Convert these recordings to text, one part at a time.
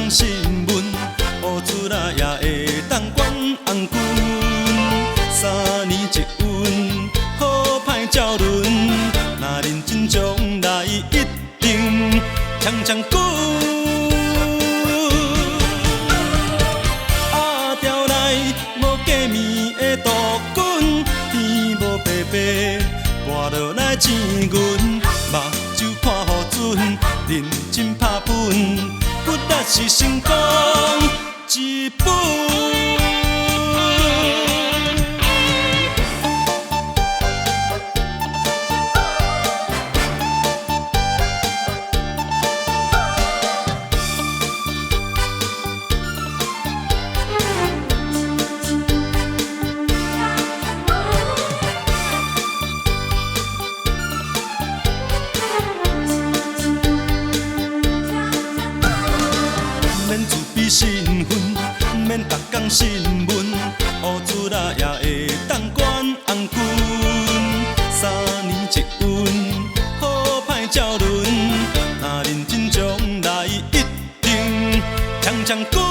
讲新闻，乌出来也会当管红军。3年一运，好歹照轮，若认真将来一定强强滚。阿条内无假面的杜鹃，天无白白跋落来钱银，目睭看雨准，认真打拼，骨力是成功一本。身份免逐工新闻，乌出来也会当管红军。3年一运，好歹照轮，若认真将来一定强强滚。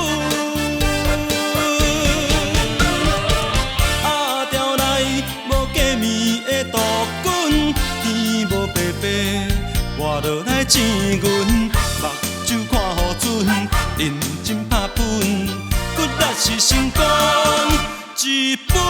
阿条内无假面的杜鹃，天无白白跋落来钱银，目睭看雨准，认真打拼，骨力是成功一本。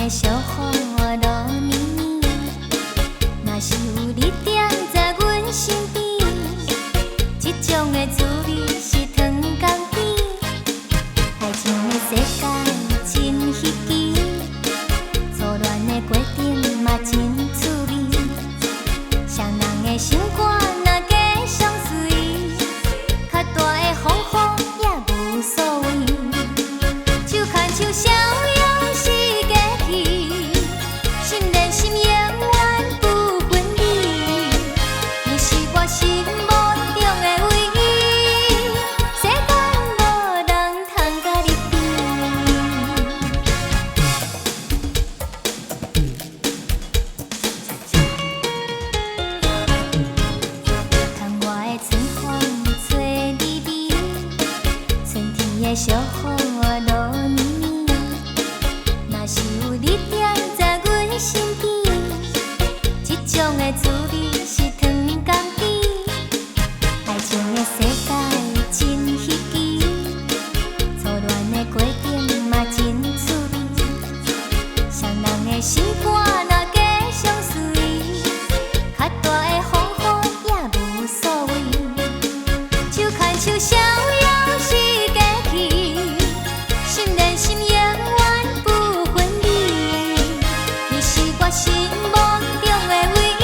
小雨落绵绵，若是有你踮在阮身边，这种的滋味是糖甘甜。爱情的世界真稀奇，初恋的过程嘛真趣味，双人的心肝若加相随，较大的风雨也无所谓，手牵手逍遥。小雨落绵绵，若是有你踮在阮身边，这种的滋味是糖甘甜。爱情的世界真稀奇，初恋的过程嘛真趣味，双人的心肝若加相随，较大的风雨也无所谓，手牵手逍遥。心目中的唯一，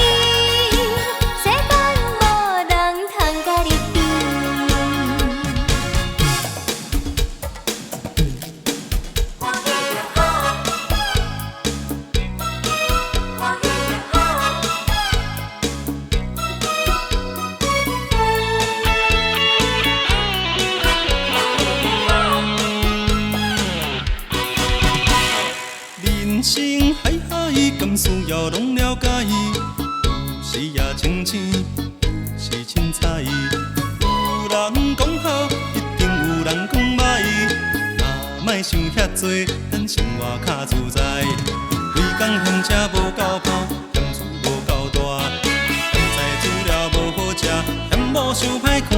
世间无人通甲你比。欢喜就好，欢喜就好。人生海海，甘需要拢了解。有时也清醒，有时凊彩。有人讲好，一定有人讲歹。若莫想遐多，咱生活较自在。规工嫌车无够跑，嫌厝无够大。嫌菜煮了无好食，嫌某伤歹看。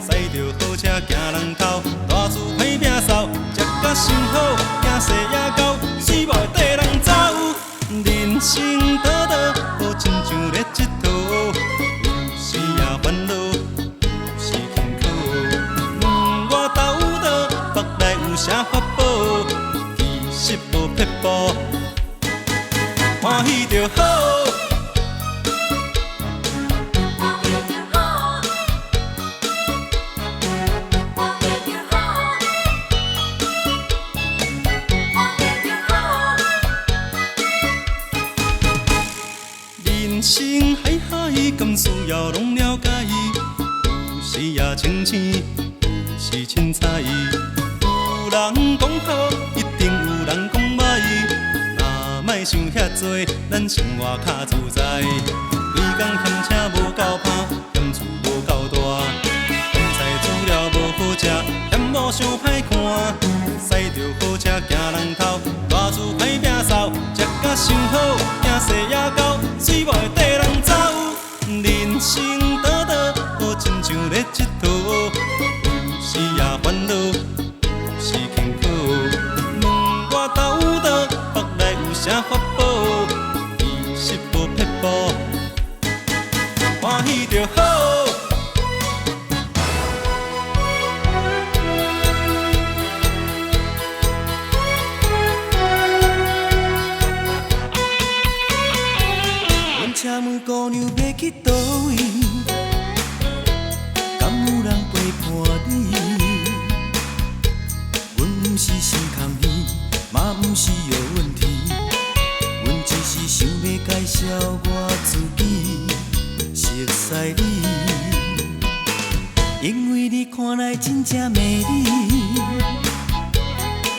驶着好车行人头，大厝歹拼扫，食甲伤好，惊世也高，水无缀人走。人生倒倒，好亲像咧佚佗，有时也烦恼，有时辛苦。问我斗倒，腹内有啥法宝？其实无撇步，欢喜就好。人讲好，一定有人讲歹。若莫想遐多，咱生活较自在。规工嫌车无够拍，嫌厝无够大，嫌菜煮了无好食，嫌某伤歹看。驶着好车行人头，大厝歹摒扫，食甲伤好，惊世也高，水某会缀人走。人生倒倒，好亲像咧佚佗，有时也烦恼，有时轻巧。问我斗倒，腹内有啥法宝？其实无撇步，欢喜就好。请问姑娘要去倒位？敢有人陪伴你？阮不是心空耳，嘛不是有问题。阮只是想要介绍我自己，熟悉你，因为你看来真正美丽，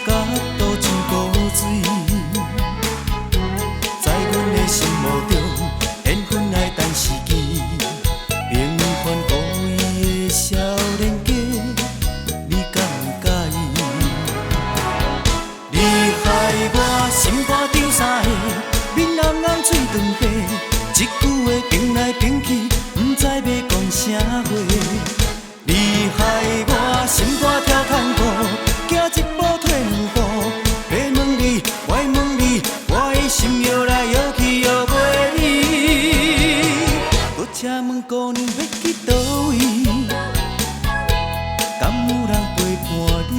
角度像古水，在阮的心目中。缘分来等时机，平凡故意的少年家，你敢有介意？你害我心肝张三下，面红红嘴长白，一句话拼来拼去，不知要讲啥话。你害我心肝跳探戈，行一步退两步，要问你，爱问你，我的心摇来摇去摇袂离。请问姑娘要去倒位？敢有人陪伴你？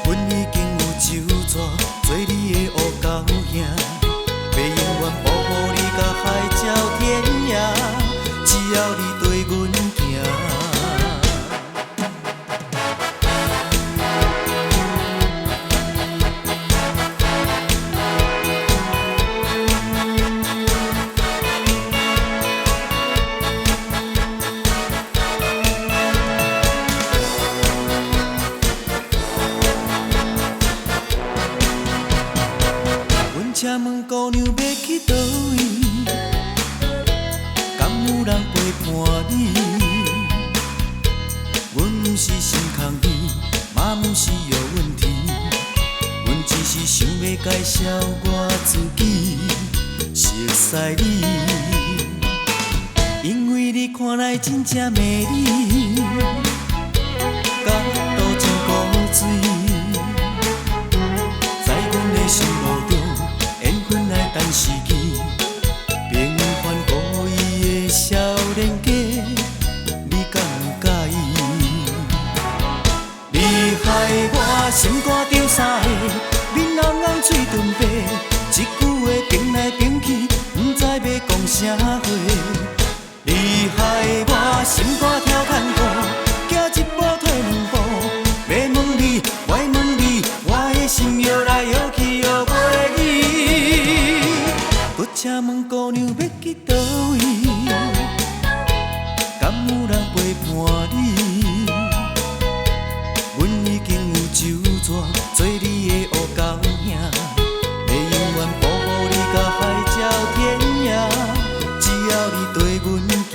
阮已经有酒桌，做你的乌狗兄，要永远保护你甲海角天涯，只要你对阮行。请问姑娘要去倒位？敢有人陪伴你？阮不是心空耳，嘛不是有问题。阮只是想要介绍我自己，熟悉你，因为你看来真正美丽，角度像古水，在阮的心目中。等时机，平凡故意的少年家，你敢有介意？你害我心肝张三下，面红红嘴长白，一句话拼来拼去，不知要讲啥话。你害我心肝跳探戈，行一步退两步，要问你，爱问你，我的心摇来摇去摇袂离。请问姑娘要去倒位？敢有人陪伴你？阮已经有酒桌，做你的乌狗兄，要永远保护你甲海角天涯，只要你对阮行。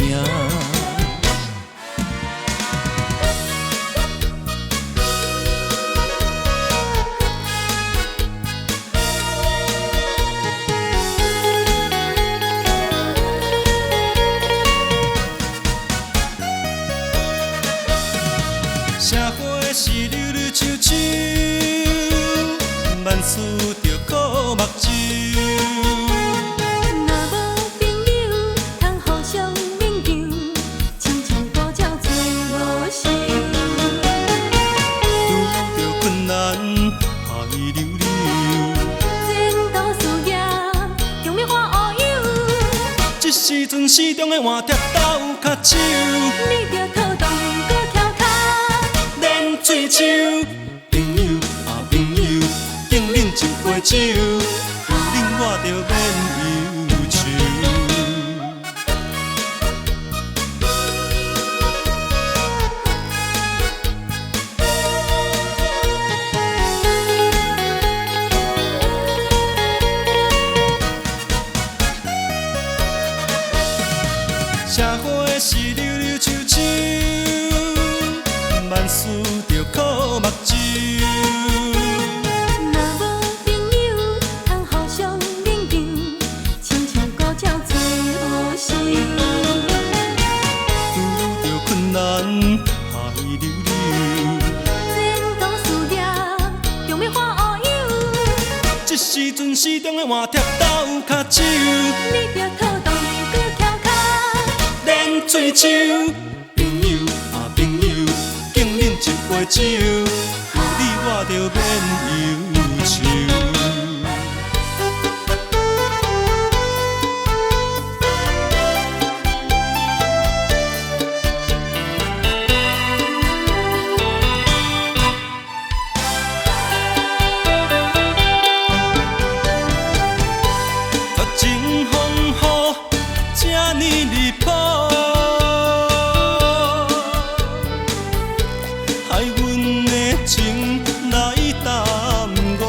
社会是溜溜秋秋，万事着靠目睭。若无朋友，通互相勉强，亲像孤鸟找无想。拄着困难害溜溜，前途事业强要看乌有，这时阵市中的换贴斗脚手，你着拖动搁跳脚。水手，朋友啊朋友，敬恁一杯酒，有恁我着免忧愁。着靠目睭。若无朋友通互相勉强，亲像孤鸟找好时。拄着困难海流流，前途事业强要看乌有，这时阵市中的换贴斗骹手，你着讨动地搁翘脚。连嘴手。朋友啊朋友，敬恁一杯酒，有你我着免忧愁。热情风雨这呢离谱，害阮的情来耽误。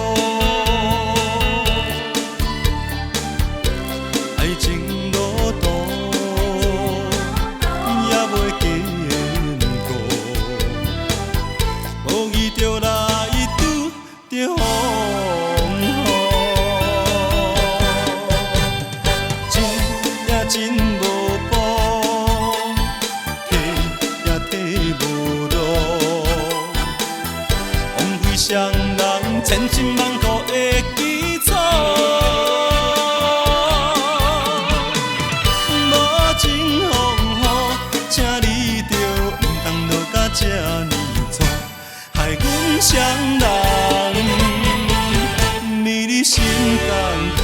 爱情路途也袂坚固，无意着来拄着风雨。真无步，提也提无路，枉费双人千辛万苦的基础。无情风雨，请你着毋通落甲这呢粗，害阮双人迷你心艰苦。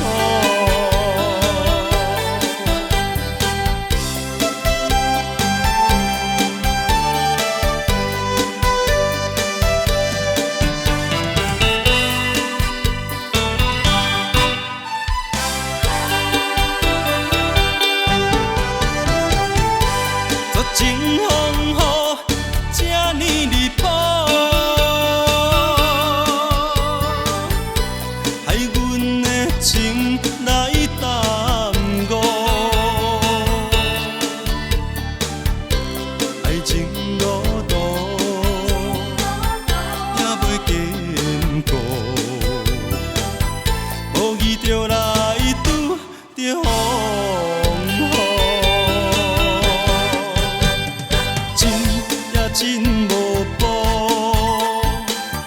热情风雨这呢离谱，害阮的情来耽误。爱情路途也袂坚固，无意着来拄着风雨。真无步，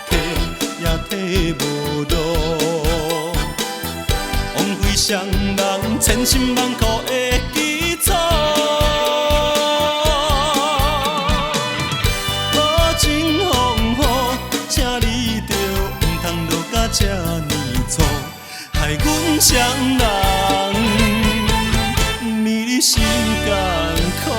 提也提无路，枉费双人千辛万苦的基础。无情风雨，请你着毋通落甲这呢粗，害阮双人迷你心艰苦。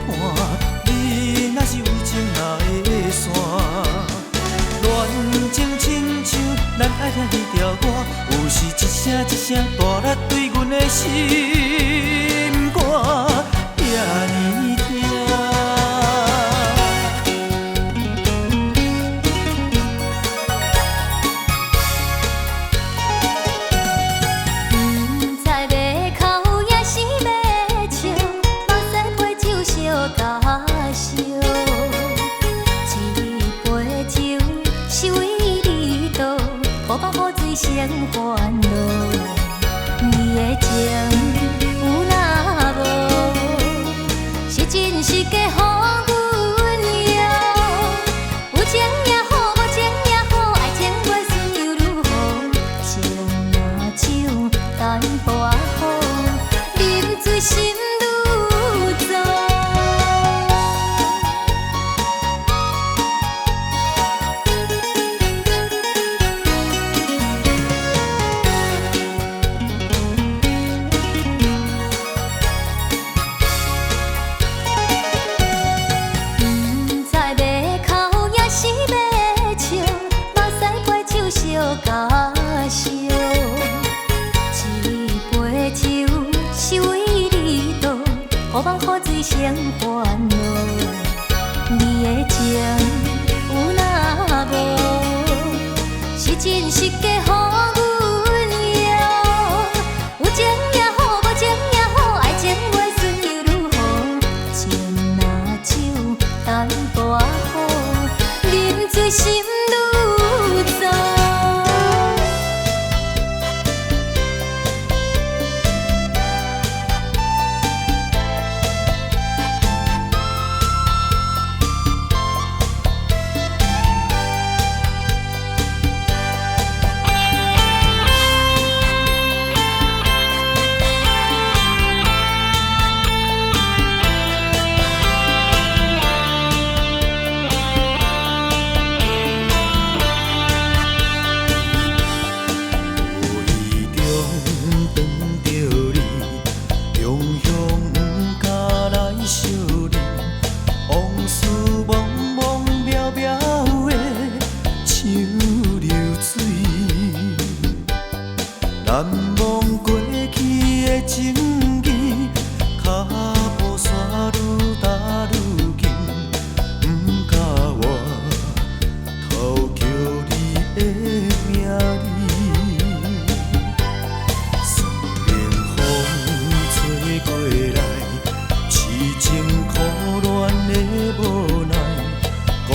伴，你若是有情也会散。恋情亲像咱爱听迄条歌，有时一声一声大力对阮的心肝，遐尼疼。生烦恼，你的情有若无，是真是假予阮摇。有情也好，无情也好，爱情越顺又如何？情若像淡薄雨，啉醉心愈糟。好梦好醉生烦恼，你的情有若无，是真是假予阮摇。有情也好，无情也好，爱情越顺又如何？情若像淡薄雨，啉醉心愈糟。难忘过去的情义，脚步线愈踏愈紧，不甲我偷叫你的名字。酸冷风吹过来，痴情苦恋的无奈，辜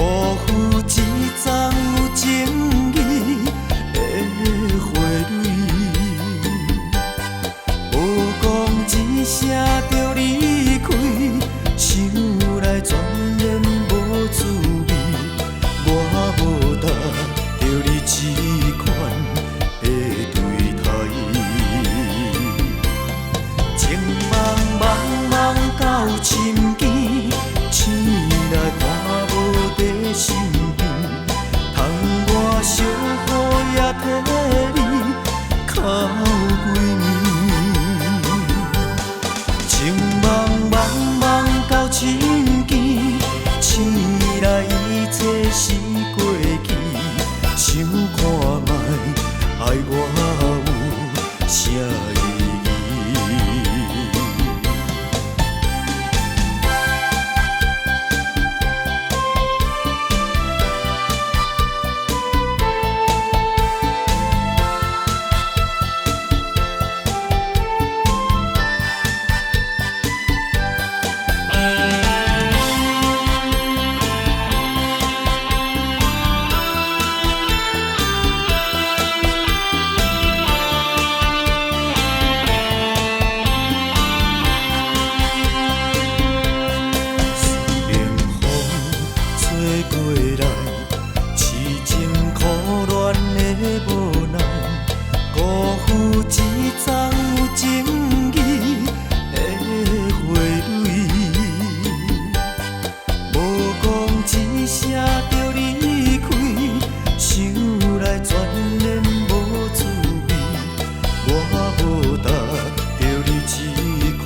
负一丛有情义的花蕊。一声就离开，想来全然无滋味。我无答着你这款的对待，情茫茫到深更，醒来看无在身边，窗外小雨也替你哭几暝。情茫茫到深更，醒来一切是过去。想看卖，爱我有啥意义？无答着你这款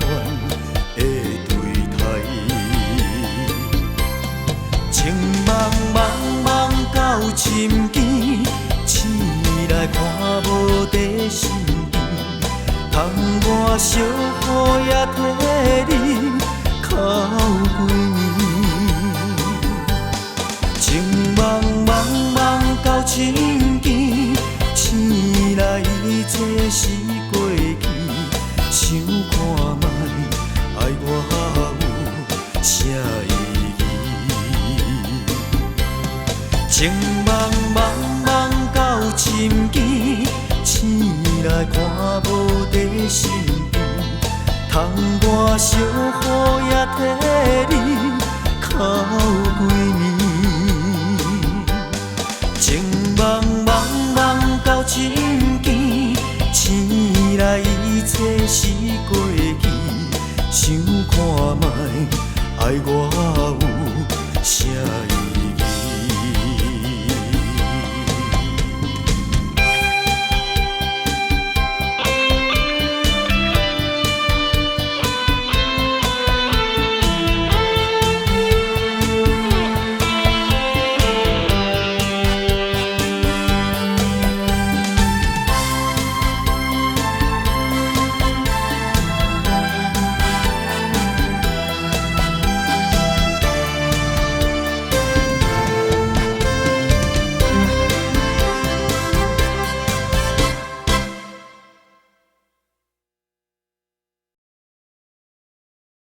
的对待。窗我小雨也替你哭几暝，情茫茫茫到深更，醒来一切是过去。想看卖，爱我有啥意义？情茫茫茫到深更，醒来看无在身边，窗外小雨也替你哭几暝。情茫茫茫到深更，醒来一切是过去。想看卖，爱我有啥？